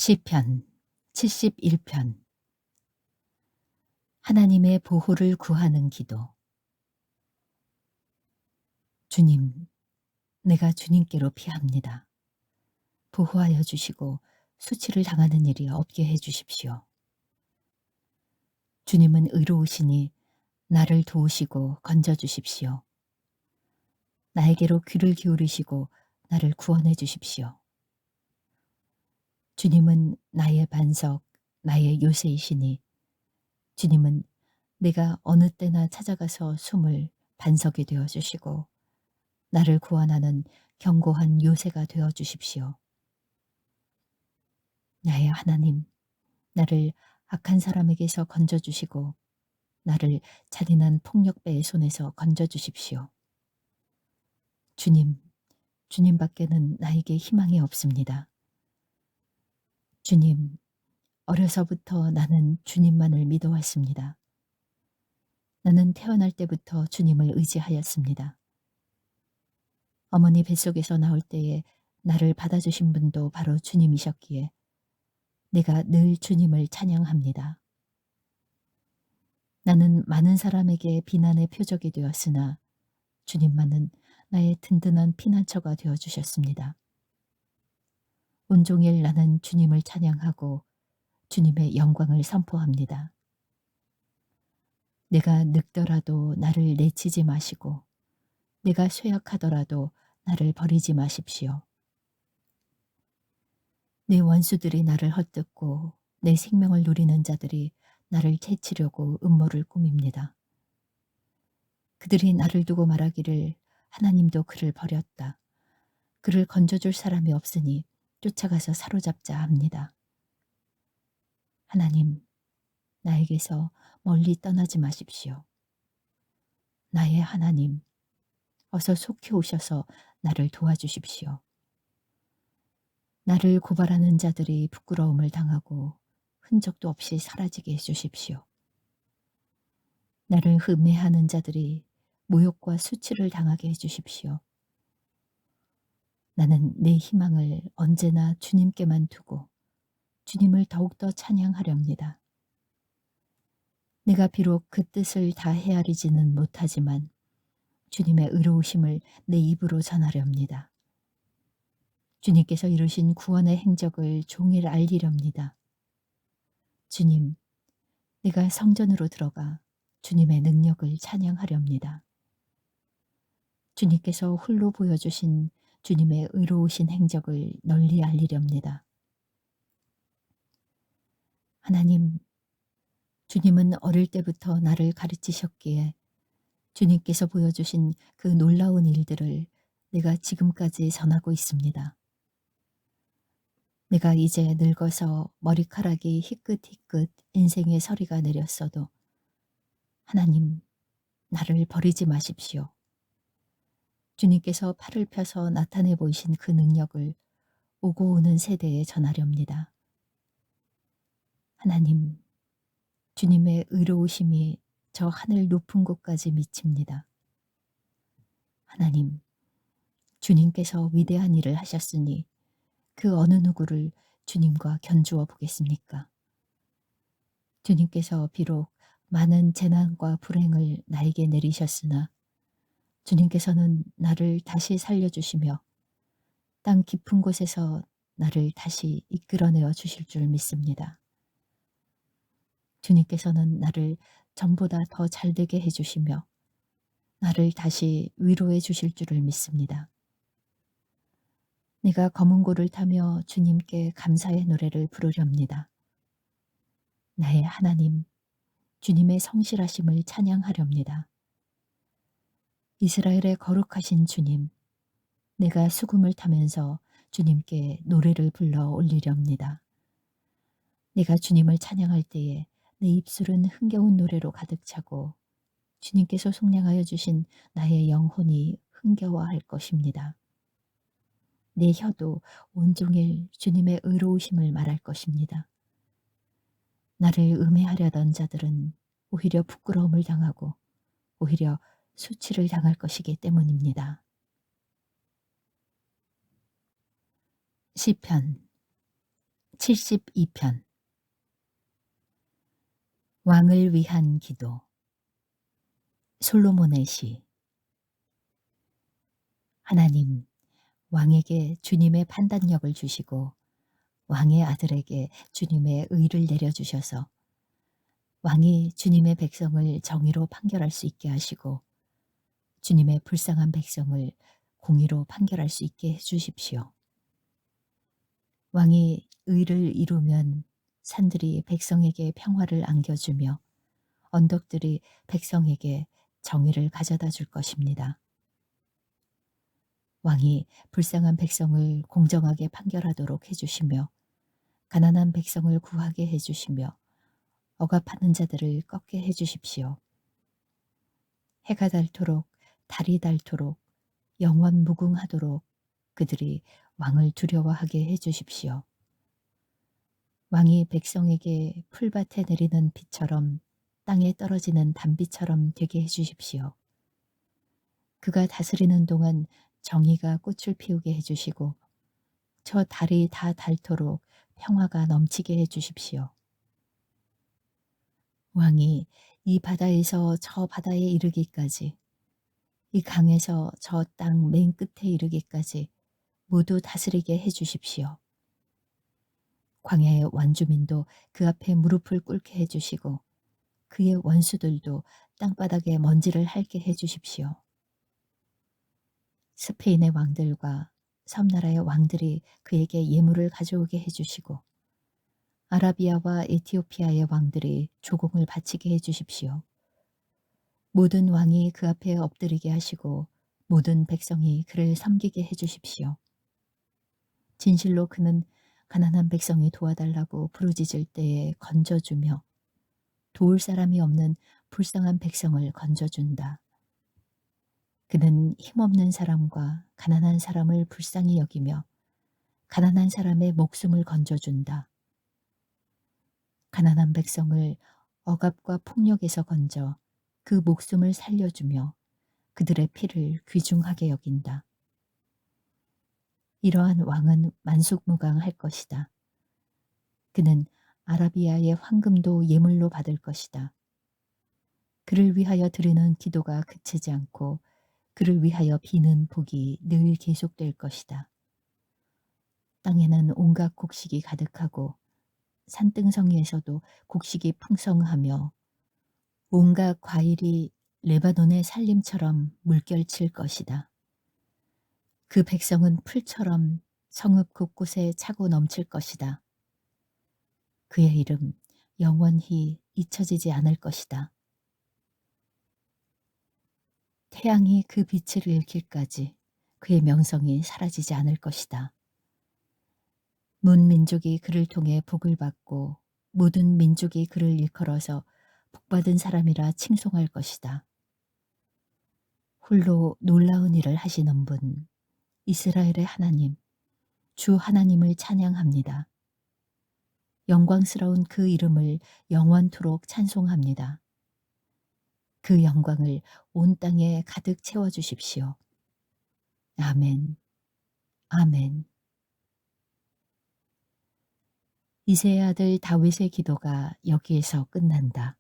시편 71편. 하나님의 보호를 구하는 기도. 주님, 내가 주님께로 피합니다. 보호하여 주시고 수치를 당하는 일이 없게 해 주십시오. 주님은 의로우시니 나를 도우시고 건져 주십시오. 나에게로 귀를 기울이시고 나를 구원해 주십시오. 주님은 나의 반석, 나의 요새이시니 주님은 내가 어느 때나 찾아가서 숨을 반석이 되어 주시고 나를 구원하는 견고한 요새가 되어 주십시오. 나의 하나님, 나를 악한 사람에게서 건져 주시고 나를 잔인한 폭력배의 손에서 건져 주십시오. 주님, 주님밖에는 나에게 희망이 없습니다. 주님, 어려서부터 나는 주님만을 믿어왔습니다. 나는 태어날 때부터 주님을 의지하였습니다. 어머니 뱃속에서 나올 때에 나를 받아주신 분도 바로 주님이셨기에 내가 늘 주님을 찬양합니다. 나는 많은 사람에게 비난의 표적이 되었으나 주님만은 나의 든든한 피난처가 되어주셨습니다. 온종일 나는 주님을 찬양하고 주님의 영광을 선포합니다. 내가 늙더라도 나를 내치지 마시고 내가 쇠약하더라도 나를 버리지 마십시오. 내 원수들이 나를 헛뜯고 내 생명을 누리는 자들이 나를 해치려고 음모를 꾸밉니다. 그들이 나를 두고 말하기를 하나님도 그를 버렸다. 그를 건져줄 사람이 없으니 쫓아가서 사로잡자 합니다. 하나님, 나에게서 멀리 떠나지 마십시오. 나의 하나님, 어서 속히 오셔서 나를 도와주십시오. 나를 고발하는 자들이 부끄러움을 당하고 흔적도 없이 사라지게 해주십시오. 나를 흠해하는 자들이 모욕과 수치를 당하게 해주십시오. 나는 내 희망을 언제나 주님께만 두고 주님을 더욱더 찬양하렵니다. 내가 비록 그 뜻을 다 헤아리지는 못하지만 주님의 의로우심을 내 입으로 전하렵니다. 주님께서 이루신 구원의 행적을 종일 알리렵니다. 주님, 내가 성전으로 들어가 주님의 능력을 찬양하렵니다. 주님께서 홀로 보여주신 주님의 의로우신 행적을 널리 알리렵니다. 하나님, 주님은 어릴 때부터 나를 가르치셨기에 주님께서 보여주신 그 놀라운 일들을 내가 지금까지 전하고 있습니다. 내가 이제 늙어서 머리카락이 희끗희끗 인생의 서리가 내렸어도 하나님, 나를 버리지 마십시오. 주님께서 팔을 펴서 나타내 보이신 그 능력을 오고 오는 세대에 전하렵니다. 하나님, 주님의 의로우심이 저 하늘 높은 곳까지 미칩니다. 하나님, 주님께서 위대한 일을 하셨으니 그 어느 누구를 주님과 견주어 보겠습니까? 주님께서 비록 많은 재난과 불행을 나에게 내리셨으나 주님께서는 나를 다시 살려주시며 땅 깊은 곳에서 나를 다시 이끌어내어 주실 줄 믿습니다. 주님께서는 나를 전보다 더 잘되게 해주시며 나를 다시 위로해 주실 줄을 믿습니다. 내가 검은 고를 타며 주님께 감사의 노래를 부르렵니다. 나의 하나님, 주님의 성실하심을 찬양하렵니다. 이스라엘의 거룩하신 주님, 내가 수금을 타면서 주님께 노래를 불러 올리렵니다. 내가 주님을 찬양할 때에 내 입술은 흥겨운 노래로 가득 차고 주님께서 속량하여 주신 나의 영혼이 흥겨워할 것입니다. 내 혀도 온종일 주님의 의로우심을 말할 것입니다. 나를 음해하려던 자들은 오히려 부끄러움을 당하고 오히려 수치를 당할 것이기 때문입니다. 시편 72편 왕을 위한 기도. 솔로몬의 시. 하나님, 왕에게 주님의 판단력을 주시고 왕의 아들에게 주님의 의를 내려주셔서 왕이 주님의 백성을 정의로 판결할 수 있게 하시고 주님의 불쌍한 백성을 공의로 판결할 수 있게 해주십시오. 왕이 의를 이루면 산들이 백성에게 평화를 안겨주며 언덕들이 백성에게 정의를 가져다 줄 것입니다. 왕이 불쌍한 백성을 공정하게 판결하도록 해주시며 가난한 백성을 구하게 해주시며 억압하는 자들을 꺾게 해주십시오. 해가 닳도록 달이 닳도록 영원 무궁하도록 그들이 왕을 두려워하게 해주십시오. 왕이 백성에게 풀밭에 내리는 비처럼 땅에 떨어지는 단비처럼 되게 해주십시오. 그가 다스리는 동안 정의가 꽃을 피우게 해주시고 저 달이 다 닳도록 평화가 넘치게 해주십시오. 왕이 이 바다에서 저 바다에 이르기까지, 이 강에서 저 땅 맨 끝에 이르기까지 모두 다스리게 해주십시오. 광야의 원주민도 그 앞에 무릎을 꿇게 해주시고 그의 원수들도 땅바닥에 먼지를 핥게 해주십시오. 스페인의 왕들과 섬나라의 왕들이 그에게 예물을 가져오게 해주시고 아라비아와 에티오피아의 왕들이 조공을 바치게 해주십시오. 모든 왕이 그 앞에 엎드리게 하시고 모든 백성이 그를 섬기게 해주십시오. 진실로 그는 가난한 백성이 도와달라고 부르짖을 때에 건져주며 도울 사람이 없는 불쌍한 백성을 건져준다. 그는 힘없는 사람과 가난한 사람을 불쌍히 여기며 가난한 사람의 목숨을 건져준다. 가난한 백성을 억압과 폭력에서 건져 그 목숨을 살려주며 그들의 피를 귀중하게 여긴다. 이러한 왕은 만숙무강할 것이다. 그는 아라비아의 황금도 예물로 받을 것이다. 그를 위하여 드리는 기도가 그치지 않고 그를 위하여 비는 복이 늘 계속될 것이다. 땅에는 온갖 곡식이 가득하고 산등성이에서도 곡식이 풍성하며 온갖 과일이 레바논의 산림처럼 물결칠 것이다. 그 백성은 풀처럼 성읍 곳곳에 차고 넘칠 것이다. 그의 이름 영원히 잊혀지지 않을 것이다. 태양이 그 빛을 잃기까지 그의 명성이 사라지지 않을 것이다. 문민족이 그를 통해 복을 받고 모든 민족이 그를 일컬어서 복받은 사람이라 칭송할 것이다. 홀로 놀라운 일을 하시는 분, 이스라엘의 하나님, 주 하나님을 찬양합니다. 영광스러운 그 이름을 영원토록 찬송합니다. 그 영광을 온 땅에 가득 채워주십시오. 아멘, 아멘. 이새의 아들 다윗의 기도가 여기에서 끝난다.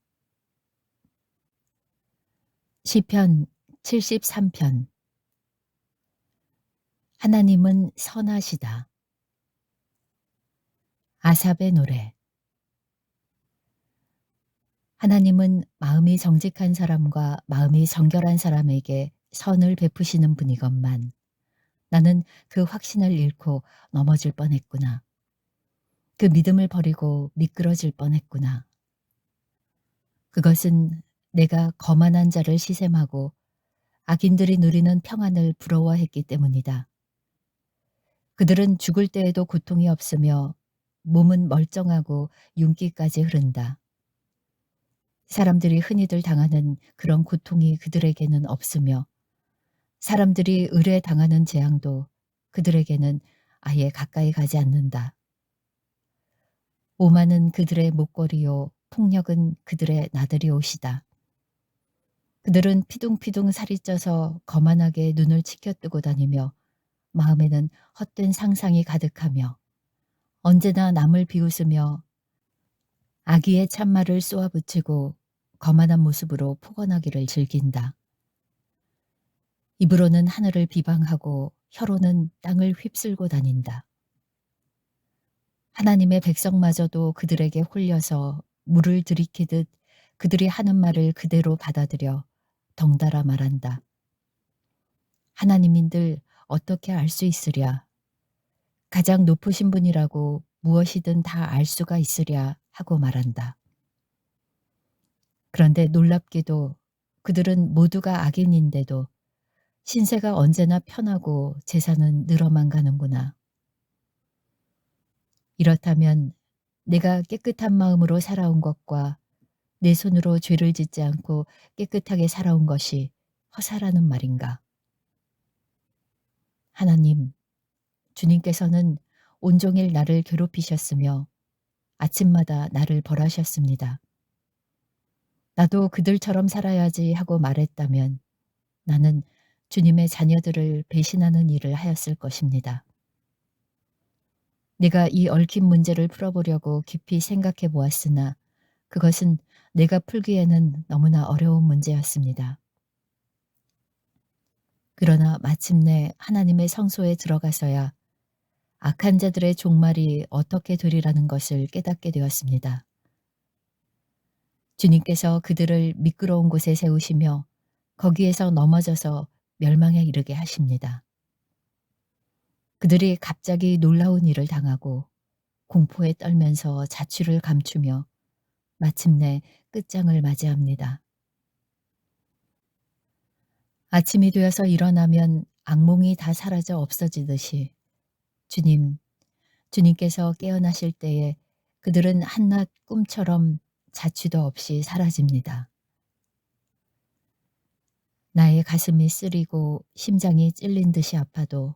시편 73편. 하나님은 선하시다. 아삽의 노래. 하나님은 마음이 정직한 사람과 마음이 정결한 사람에게 선을 베푸시는 분이건만 나는 그 확신을 잃고 넘어질 뻔했구나. 그 믿음을 버리고 미끄러질 뻔했구나. 그것은 내가 거만한 자를 시샘하고 악인들이 누리는 평안을 부러워했기 때문이다. 그들은 죽을 때에도 고통이 없으며 몸은 멀쩡하고 윤기까지 흐른다. 사람들이 흔히들 당하는 그런 고통이 그들에게는 없으며 사람들이 의뢰당하는 재앙도 그들에게는 아예 가까이 가지 않는다. 오만은 그들의 목걸이요 폭력은 그들의 나들이 옷이다. 그들은 피둥피둥 살이 쪄서 거만하게 눈을 치켜뜨고 다니며 마음에는 헛된 상상이 가득하며 언제나 남을 비웃으며 악의의 찬말을 쏘아붙이고 거만한 모습으로 포건하기를 즐긴다. 입으로는 하늘을 비방하고 혀로는 땅을 휩쓸고 다닌다. 하나님의 백성마저도 그들에게 홀려서 물을 들이키듯 그들이 하는 말을 그대로 받아들여 덩달아 말한다. 하나님인들 어떻게 알 수 있으랴. 가장 높으신 분이라고 무엇이든 다 알 수가 있으랴 하고 말한다. 그런데 놀랍게도 그들은 모두가 악인인데도 신세가 언제나 편하고 재산은 늘어만 가는구나. 이렇다면 내가 깨끗한 마음으로 살아온 것과 내 손으로 죄를 짓지 않고 깨끗하게 살아온 것이 허사라는 말인가? 하나님, 주님께서는 온종일 나를 괴롭히셨으며 아침마다 나를 벌하셨습니다. 나도 그들처럼 살아야지 하고 말했다면 나는 주님의 자녀들을 배신하는 일을 하였을 것입니다. 내가 이 얽힌 문제를 풀어보려고 깊이 생각해 보았으나 그것은 내가 풀기에는 너무나 어려운 문제였습니다. 그러나 마침내 하나님의 성소에 들어가서야 악한 자들의 종말이 어떻게 되리라는 것을 깨닫게 되었습니다. 주님께서 그들을 미끄러운 곳에 세우시며 거기에서 넘어져서 멸망에 이르게 하십니다. 그들이 갑자기 놀라운 일을 당하고 공포에 떨면서 자취를 감추며 마침내 끝장을 맞이합니다. 아침이 되어서 일어나면 악몽이 다 사라져 없어지듯이 주님께서 깨어나실 때에 그들은 한낱 꿈처럼 자취도 없이 사라집니다. 나의 가슴이 쓰리고 심장이 찔린 듯이 아파도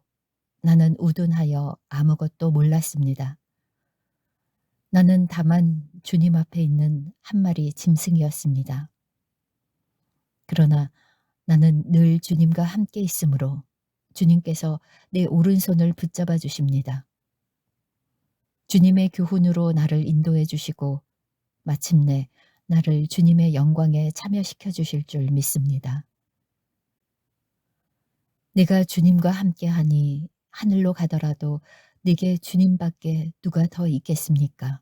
나는 우둔하여 아무것도 몰랐습니다. 나는 다만 주님 앞에 있는 한 마리 짐승이었습니다. 그러나 나는 늘 주님과 함께 있으므로 주님께서 내 오른손을 붙잡아 주십니다. 주님의 교훈으로 나를 인도해 주시고 마침내 나를 주님의 영광에 참여시켜 주실 줄 믿습니다. 내가 주님과 함께하니 하늘로 가더라도 내게 주님밖에 누가 더 있겠습니까?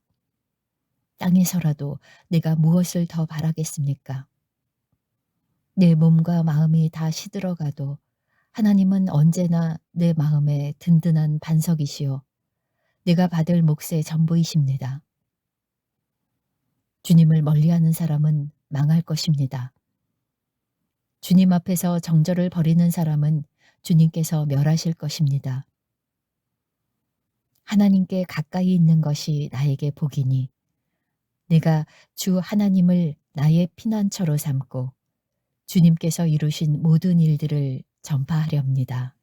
땅에서라도 내가 무엇을 더 바라겠습니까? 내 몸과 마음이 다 시들어가도 하나님은 언제나 내 마음에 든든한 반석이시요 내가 받을 몫의 전부이십니다. 주님을 멀리하는 사람은 망할 것입니다. 주님 앞에서 정절을 벌이는 사람은 주님께서 멸하실 것입니다. 하나님께 가까이 있는 것이 나에게 복이니 내가 주 하나님을 나의 피난처로 삼고 주님께서 이루신 모든 일들을 전파하렵니다.